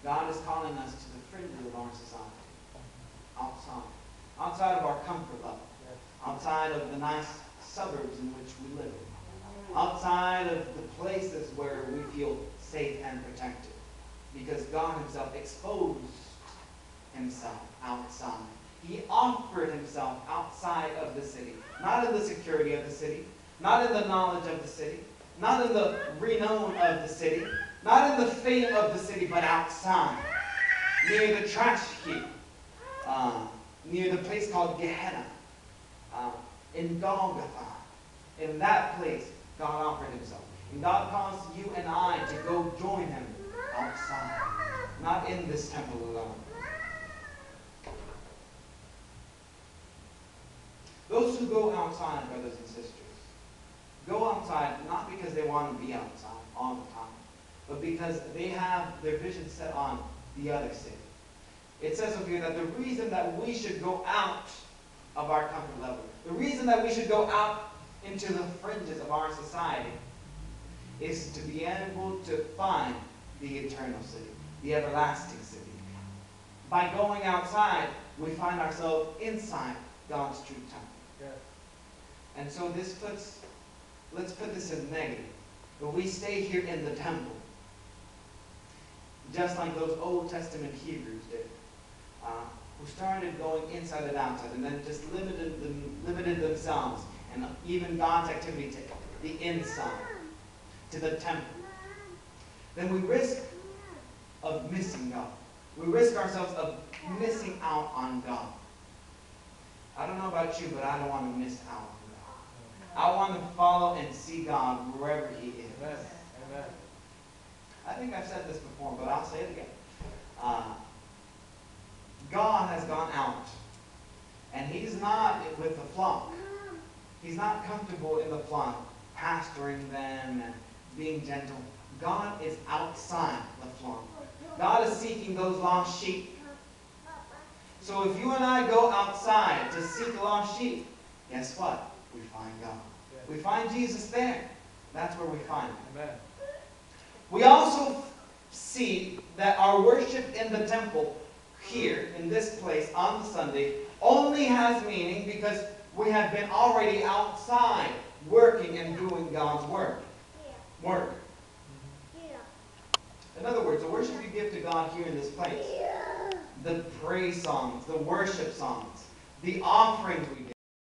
God is calling us to the fringes of our society. Outside of our comfort level. Outside of the nice suburbs in which we live. Outside of the places where we feel safe and protected. Because God himself exposed himself outside. He offered himself outside of the city. Not in the security of the city. Not in the knowledge of the city. Not in the renown of the city. Not in the fame of the city, but outside. Near the trash heap. Near the place called Gehenna. In Golgotha. In that place, God offered himself. And God calls you and I to go join him outside. Not in this temple alone. Those who go outside, brothers and sisters, go outside not because they want to be outside all the time, but because they have their vision set on the other city. It says over here that the reason that we should go out of our comfort level, the reason that we should go out into the fringes of our society is to be able to find the eternal city, the everlasting city. By going outside, we find ourselves inside God's true temple. Yeah. And so let's put this in negative. But we stay here in the temple, just like those Old Testament Hebrews did, who started going inside and outside, and then just limited themselves and even God's activity to the inside, to the temple. Then we risk of missing God. We risk ourselves of missing out on God. I don't know about you, but I don't want to miss out on God. I want to follow and see God wherever he is. Amen. Amen. I think I've said this before, but I'll say it again. God has gone out, and he's not with the flock. He's not comfortable in the flock, pastoring them and being gentle. God is outside the flock. God is seeking those lost sheep. So if you and I go outside to seek lost sheep, guess what? We find God. We find Jesus there. That's where we find him. Amen. We also see that our worship in the temple here, in this place, on the Sunday, only has meaning because we have been already outside working and doing God's work. In other words, the worship you give to God here in this place, the praise songs, the worship songs, the offerings we